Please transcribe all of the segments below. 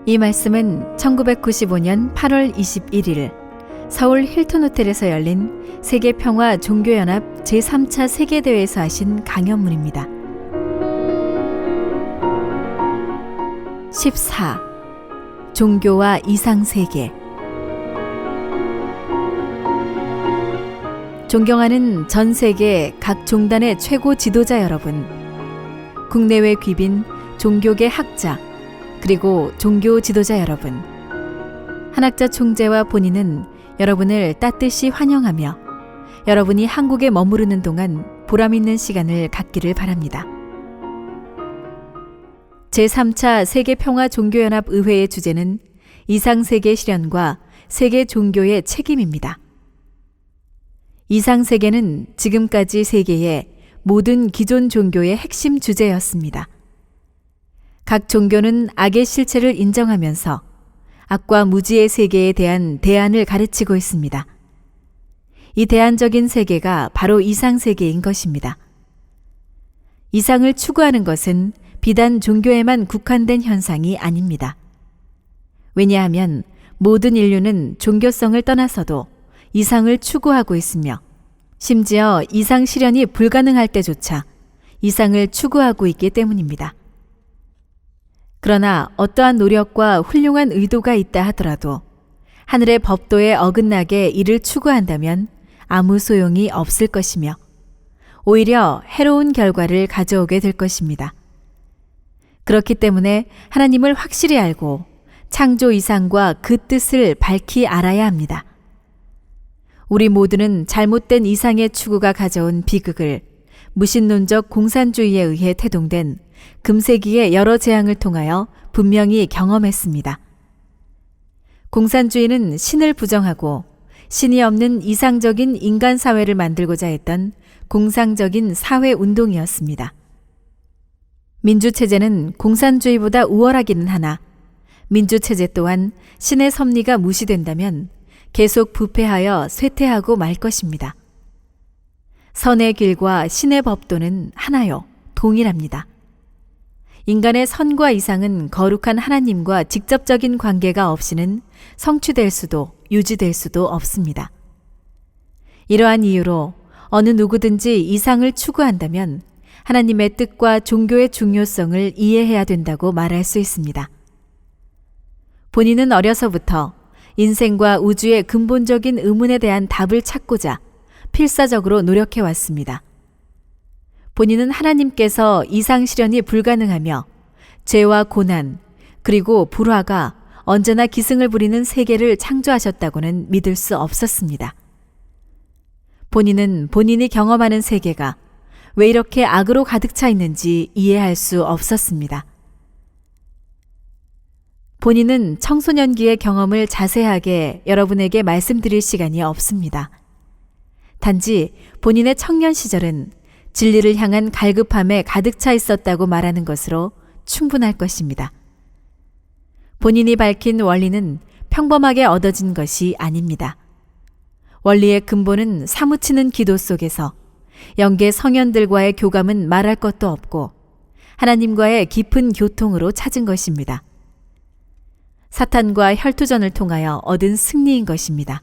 이 말씀은 1995년 8월 21일 서울 힐튼 호텔에서 열린 세계평화 종교연합 제3차 세계대회에서 하신 강연문입니다. 14. 종교와 이상세계. 존경하는 전 세계 각 종단의 최고 지도자 여러분, 국내외 귀빈 종교계 학자, 그리고 종교 지도자 여러분, 한학자 총재와 본인은 여러분을 따뜻이 환영하며 여러분이 한국에 머무르는 동안 보람있는 시간을 갖기를 바랍니다. 제3차 세계평화종교연합의회의 주제는 이상세계 실현과 세계 종교의 책임입니다. 이상세계는 지금까지 세계의 모든 기존 종교의 핵심 주제였습니다. 각 종교는 악의 실체를 인정하면서 악과 무지의 세계에 대한 대안을 가르치고 있습니다. 이 대안적인 세계가 바로 이상세계인 것입니다. 이상을 추구하는 것은 비단 종교에만 국한된 현상이 아닙니다. 왜냐하면 모든 인류는 종교성을 떠나서도 이상을 추구하고 있으며 심지어 이상 실현이 불가능할 때조차 이상을 추구하고 있기 때문입니다. 그러나 어떠한 노력과 훌륭한 의도가 있다 하더라도 하늘의 법도에 어긋나게 이를 추구한다면 아무 소용이 없을 것이며 오히려 해로운 결과를 가져오게 될 것입니다. 그렇기 때문에 하나님을 확실히 알고 창조 이상과 그 뜻을 밝히 알아야 합니다. 우리 모두는 잘못된 이상의 추구가 가져온 비극을 무신론적 공산주의에 의해 태동된 금세기의 여러 재앙을 통하여 분명히 경험했습니다. 공산주의는 신을 부정하고 신이 없는 이상적인 인간 사회를 만들고자 했던 공상적인 사회운동이었습니다. 민주체제는 공산주의보다 우월하기는 하나 민주체제 또한 신의 섭리가 무시된다면 계속 부패하여 쇠퇴하고 말 것입니다. 선의 길과 신의 법도는 하나요, 동일합니다. 인간의 선과 이상은 거룩한 하나님과 직접적인 관계가 없이는 성취될 수도 유지될 수도 없습니다. 이러한 이유로 어느 누구든지 이상을 추구한다면 하나님의 뜻과 종교의 중요성을 이해해야 된다고 말할 수 있습니다. 본인은 어려서부터 인생과 우주의 근본적인 의문에 대한 답을 찾고자 필사적으로 노력해왔습니다. 본인은 하나님께서 이상 실현이 불가능하며 죄와 고난 그리고 불화가 언제나 기승을 부리는 세계를 창조하셨다고는 믿을 수 없었습니다. 본인은 본인이 경험하는 세계가 왜 이렇게 악으로 가득 차 있는지 이해할 수 없었습니다. 본인은 청소년기의 경험을 자세하게 여러분에게 말씀드릴 시간이 없습니다. 단지 본인의 청년 시절은 진리를 향한 갈급함에 가득 차 있었다고 말하는 것으로 충분할 것입니다. 본인이 밝힌 원리는 평범하게 얻어진 것이 아닙니다. 원리의 근본은 사무치는 기도 속에서 영계 성현들과의 교감은 말할 것도 없고 하나님과의 깊은 교통으로 찾은 것입니다. 사탄과 혈투전을 통하여 얻은 승리인 것입니다.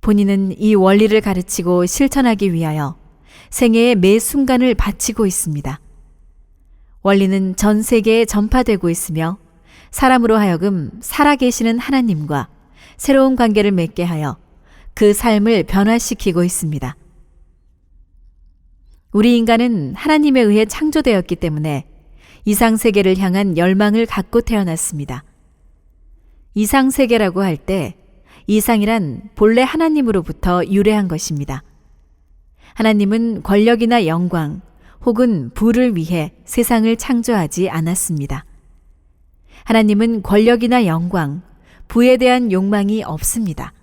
본인은 이 원리를 가르치고 실천하기 위하여 생애의 매 순간을 바치고 있습니다. 원리는 전 세계에 전파되고 있으며 사람으로 하여금 살아계시는 하나님과 새로운 관계를 맺게 하여 그 삶을 변화시키고 있습니다. 우리 인간은 하나님에 의해 창조되었기 때문에 이상세계를 향한 열망을 갖고 태어났습니다. 이상세계라고 할 때 이상이란 본래 하나님으로부터 유래한 것입니다. 하나님은 권력이나 영광 혹은 부를 위해 세상을 창조하지 않았습니다. 하나님은 권력이나 영광, 부에 대한 욕망이 없습니다.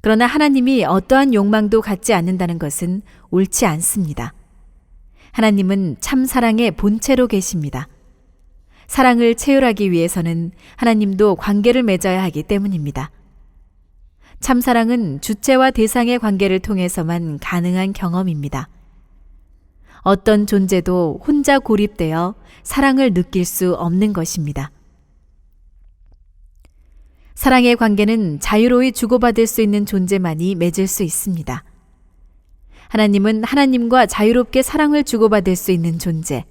그러나 하나님이 어떠한 욕망도 갖지 않는다는 것은 옳지 않습니다. 하나님은 참 사랑의 본체로 계십니다. 사랑을 체휼하기 위해서는 하나님도 관계를 맺어야 하기 때문입니다. 참사랑은 주체와 대상의 관계를 통해서만 가능한 경험입니다. 어떤 존재도 혼자 고립되어 사랑을 느낄 수 없는 것입니다. 사랑의 관계는 자유로이 주고받을 수 있는 존재만이 맺을 수 있습니다. 하나님은 하나님과 자유롭게 사랑을 주고받을 수 있는 존재,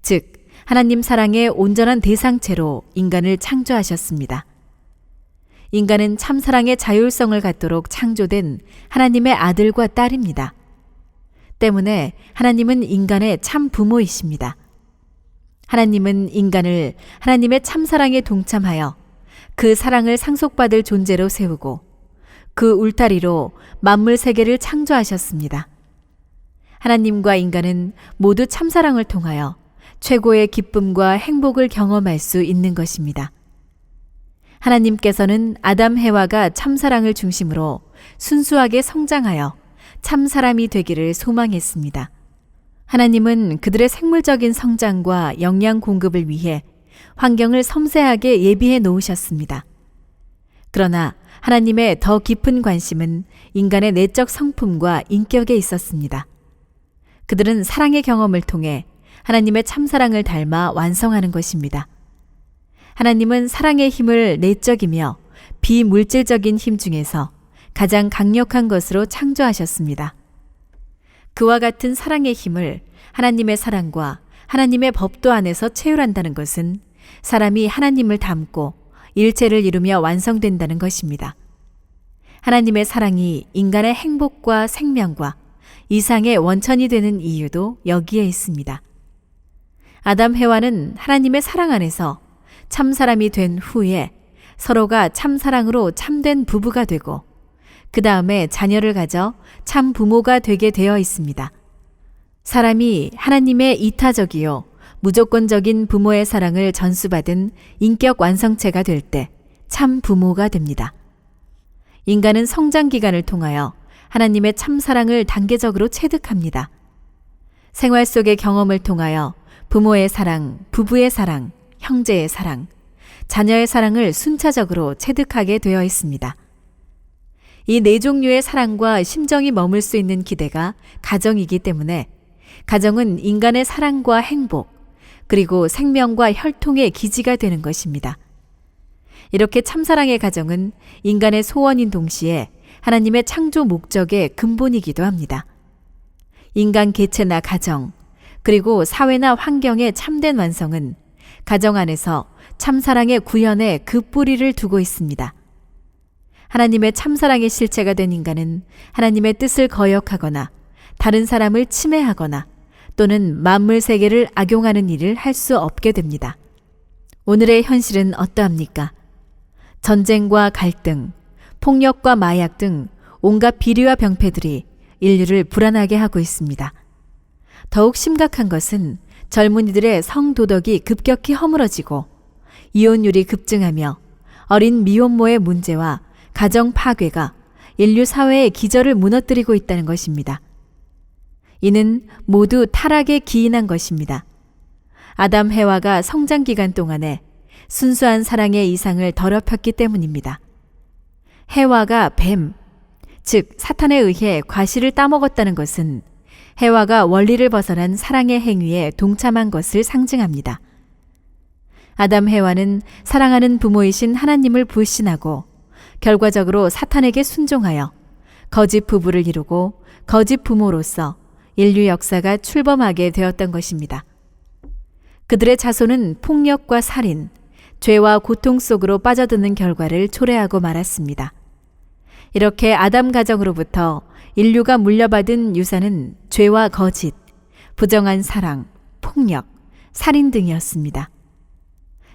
즉 하나님 사랑의 온전한 대상체로 인간을 창조하셨습니다. 인간은 참사랑의 자율성을 갖도록 창조된 하나님의 아들과 딸입니다. 때문에 하나님은 인간의 참 부모이십니다. 하나님은 인간을 하나님의 참사랑에 동참하여 그 사랑을 상속받을 존재로 세우고 그 울타리로 만물 세계를 창조하셨습니다. 하나님과 인간은 모두 참사랑을 통하여 최고의 기쁨과 행복을 경험할 수 있는 것입니다. 하나님께서는 아담 해와가 참사랑을 중심으로 순수하게 성장하여 참사람이 되기를 소망했습니다. 하나님은 그들의 생물적인 성장과 영양 공급을 위해 환경을 섬세하게 예비해 놓으셨습니다. 그러나 하나님의 더 깊은 관심은 인간의 내적 성품과 인격에 있었습니다. 그들은 사랑의 경험을 통해 하나님의 참사랑을 닮아 완성하는 것입니다. 하나님은 사랑의 힘을 내적이며 비물질적인 힘 중에서 가장 강력한 것으로 창조하셨습니다. 그와 같은 사랑의 힘을 하나님의 사랑과 하나님의 법도 안에서 체휼한다는 것은 사람이 하나님을 닮고 일체를 이루며 완성된다는 것입니다. 하나님의 사랑이 인간의 행복과 생명과 이상의 원천이 되는 이유도 여기에 있습니다. 아담 해와는 하나님의 사랑 안에서 참사람이 된 후에 서로가 참사랑으로 참된 부부가 되고 그 다음에 자녀를 가져 참 부모가 되게 되어 있습니다. 사람이 하나님의 이타적이요 무조건적인 부모의 사랑을 전수받은 인격 완성체가 될 때 참 부모가 됩니다. 인간은 성장 기간을 통하여 하나님의 참사랑을 단계적으로 체득합니다. 생활 속의 경험을 통하여 부모의 사랑, 부부의 사랑, 형제의 사랑, 자녀의 사랑을 순차적으로 체득하게 되어 있습니다. 이 네 종류의 사랑과 심정이 머물 수 있는 기대가 가정이기 때문에 가정은 인간의 사랑과 행복, 그리고 생명과 혈통의 기지가 되는 것입니다. 이렇게 참사랑의 가정은 인간의 소원인 동시에 하나님의 창조 목적의 근본이기도 합니다. 인간 개체나 가정, 그리고 사회나 환경의 참된 완성은 가정 안에서 참사랑의 구현에 그 뿌리를 두고 있습니다. 하나님의 참사랑의 실체가 된 인간은 하나님의 뜻을 거역하거나 다른 사람을 침해하거나 또는 만물 세계를 악용하는 일을 할 수 없게 됩니다. 오늘의 현실은 어떠합니까? 전쟁과 갈등, 폭력과 마약 등 온갖 비리와 병폐들이 인류를 불안하게 하고 있습니다. 더욱 심각한 것은 젊은이들의 성도덕이 급격히 허물어지고 이혼율이 급증하며 어린 미혼모의 문제와 가정 파괴가 인류 사회의 기저를 무너뜨리고 있다는 것입니다. 이는 모두 타락에 기인한 것입니다. 아담 해와가 성장 기간 동안에 순수한 사랑의 이상을 더럽혔기 때문입니다. 해와가 뱀, 즉 사탄에 의해 과실을 따먹었다는 것은 해와가 원리를 벗어난 사랑의 행위에 동참한 것을 상징합니다. 아담 해와는 사랑하는 부모이신 하나님을 불신하고 결과적으로 사탄에게 순종하여 거짓 부부를 이루고 거짓 부모로서 인류 역사가 출범하게 되었던 것입니다. 그들의 자손은 폭력과 살인, 죄와 고통 속으로 빠져드는 결과를 초래하고 말았습니다. 이렇게 아담 가정으로부터 인류가 물려받은 유산은 죄와 거짓, 부정한 사랑, 폭력, 살인 등이었습니다.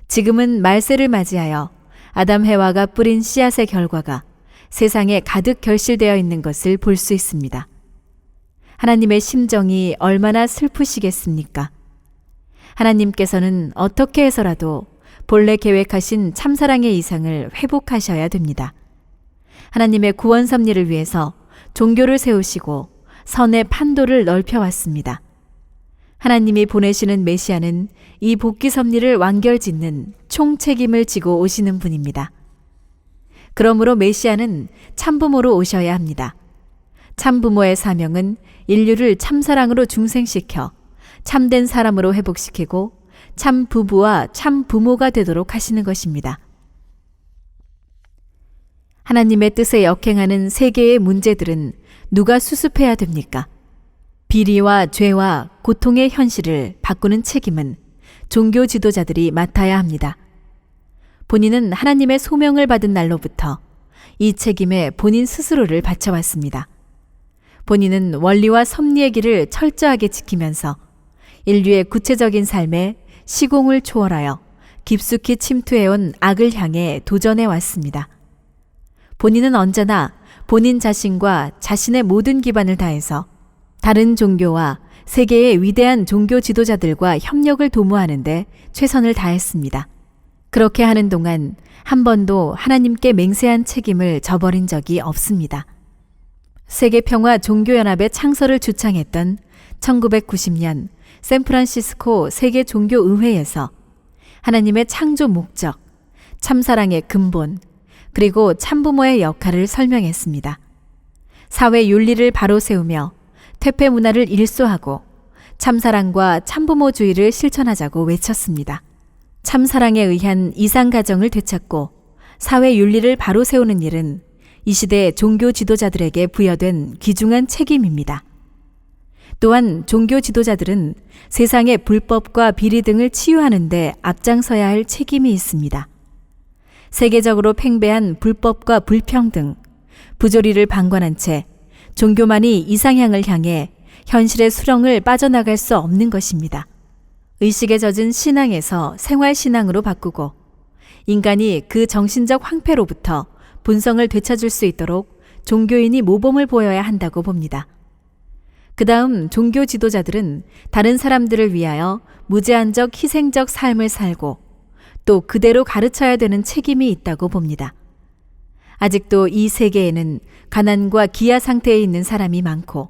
지금은 말세를 맞이하여 아담 해와가 뿌린 씨앗의 결과가 세상에 가득 결실되어 있는 것을 볼 수 있습니다. 하나님의 심정이 얼마나 슬프시겠습니까? 하나님께서는 어떻게 해서라도 본래 계획하신 참사랑의 이상을 회복하셔야 됩니다. 하나님의 구원 섭리를 위해서 종교를 세우시고 선의 판도를 넓혀왔습니다. 하나님이 보내시는 메시아는 이 복귀 섭리를 완결짓는 총책임을 지고 오시는 분입니다. 그러므로 메시아는 참부모로 오셔야 합니다. 참부모의 사명은 인류를 참사랑으로 중생시켜 참된 사람으로 회복시키고 참 부부와 참 부모가 되도록 하시는 것입니다. 하나님의 뜻에 역행하는 세계의 문제들은 누가 수습해야 됩니까? 비리와 죄와 고통의 현실을 바꾸는 책임은 종교 지도자들이 맡아야 합니다. 본인은 하나님의 소명을 받은 날로부터 이 책임에 본인 스스로를 바쳐왔습니다. 본인은 원리와 섭리의 길을 철저하게 지키면서 인류의 구체적인 삶에 시공을 초월하여 깊숙이 침투해온 악을 향해 도전해 왔습니다. 본인은 언제나 본인 자신과 자신의 모든 기반을 다해서 다른 종교와 세계의 위대한 종교 지도자들과 협력을 도모하는 데 최선을 다했습니다. 그렇게 하는 동안 한 번도 하나님께 맹세한 책임을 저버린 적이 없습니다. 세계평화 종교연합의 창설을 주창했던 1990년 샌프란시스코 세계종교의회에서 하나님의 창조 목적, 참사랑의 근본, 그리고 참부모의 역할을 설명했습니다. 사회 윤리를 바로 세우며 퇴폐 문화를 일소하고 참사랑과 참부모주의를 실천하자고 외쳤습니다. 참사랑에 의한 이상가정을 되찾고 사회 윤리를 바로 세우는 일은 이 시대 종교 지도자들에게 부여된 귀중한 책임입니다. 또한 종교 지도자들은 세상의 불법과 비리 등을 치유하는 데 앞장서야 할 책임이 있습니다. 세계적으로 팽배한 불법과 불평등, 부조리를 방관한 채 종교만이 이상향을 향해 현실의 수렁을 빠져나갈 수 없는 것입니다. 의식에 젖은 신앙에서 생활신앙으로 바꾸고 인간이 그 정신적 황폐로부터 본성을 되찾을 수 있도록 종교인이 모범을 보여야 한다고 봅니다. 그 다음 종교 지도자들은 다른 사람들을 위하여 무제한적 희생적 삶을 살고 또 그대로 가르쳐야 되는 책임이 있다고 봅니다. 아직도 이 세계에는 가난과 기아 상태에 있는 사람이 많고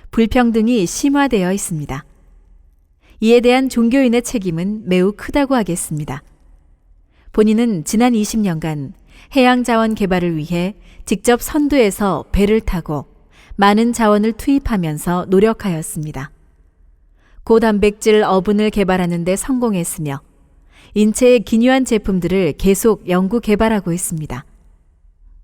불평등이 심화되어 있습니다. 이에 대한 종교인의 책임은 매우 크다고 하겠습니다. 본인은 지난 20년간 해양 자원 개발을 위해 직접 선두에서 배를 타고 많은 자원을 투입하면서 노력하였습니다. 고단백질 어분을 개발하는 데 성공했으며 인체에 기묘한 제품들을 계속 연구 개발하고 있습니다.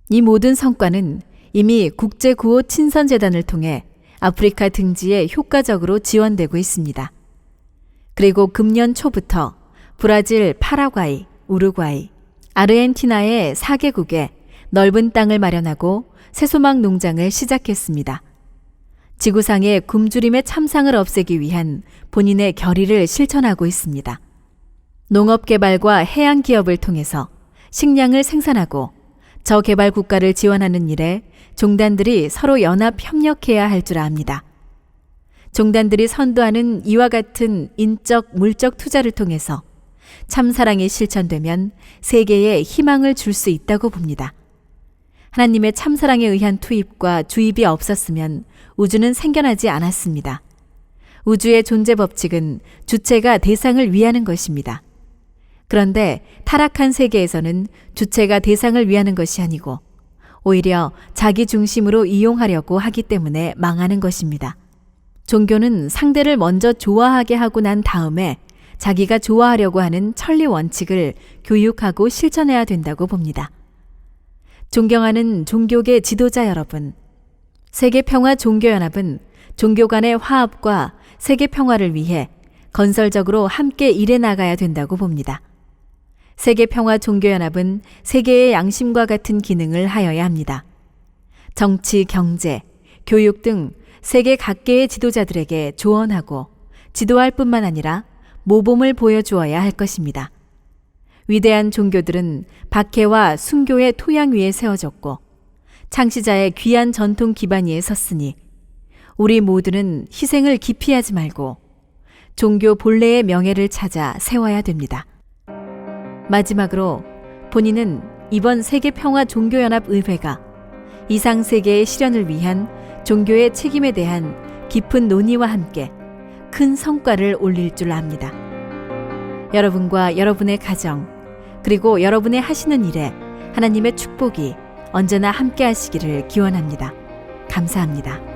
이 모든 성과는 이미 국제구호 친선재단을 통해 아프리카 등지에 효과적으로 지원되고 있습니다. 그리고 금년 초부터 브라질, 파라과이, 우루과이, 아르헨티나의 4개국에 넓은 땅을 마련하고 새소막 농장을 시작했습니다. 지구상의 굶주림의 참상을 없애기 위한 본인의 결의를 실천하고 있습니다. 농업개발과 해양기업을 통해서 식량을 생산하고 저개발 국가를 지원하는 일에 종단들이 서로 연합 협력해야 할 줄 압니다. 종단들이 선도하는 이와 같은 인적, 물적 투자를 통해서 참사랑이 실천되면 세계에 희망을 줄 수 있다고 봅니다. 하나님의 참사랑에 의한 투입과 주입이 없었으면 우주는 생겨나지 않았습니다. 우주의 존재 법칙은 주체가 대상을 위하는 것입니다. 그런데 타락한 세계에서는 주체가 대상을 위하는 것이 아니고 오히려 자기 중심으로 이용하려고 하기 때문에 망하는 것입니다. 종교는 상대를 먼저 좋아하게 하고 난 다음에 자기가 좋아하려고 하는 천리 원칙을 교육하고 실천해야 된다고 봅니다. 존경하는 종교계 지도자 여러분, 세계평화종교연합은 종교 간의 화합과 세계평화를 위해 건설적으로 함께 일해 나가야 된다고 봅니다. 세계평화종교연합은 세계의 양심과 같은 기능을 하여야 합니다. 정치, 경제, 교육 등 세계 각계의 지도자들에게 조언하고 지도할 뿐만 아니라 모범을 보여주어야 할 것입니다. 위대한 종교들은 박해와 순교의 토양 위에 세워졌고 창시자의 귀한 전통 기반 위에 섰으니 우리 모두는 희생을 기피하지 말고 종교 본래의 명예를 찾아 세워야 됩니다. 마지막으로 본인은 이번 세계평화종교연합의회가 이상세계의 실현을 위한 종교의 책임에 대한 깊은 논의와 함께 큰 성과를 올릴 줄 압니다. 여러분과 여러분의 가정, 그리고 여러분의 하시는 일에 하나님의 축복이 언제나 함께 하시기를 기원합니다. 감사합니다.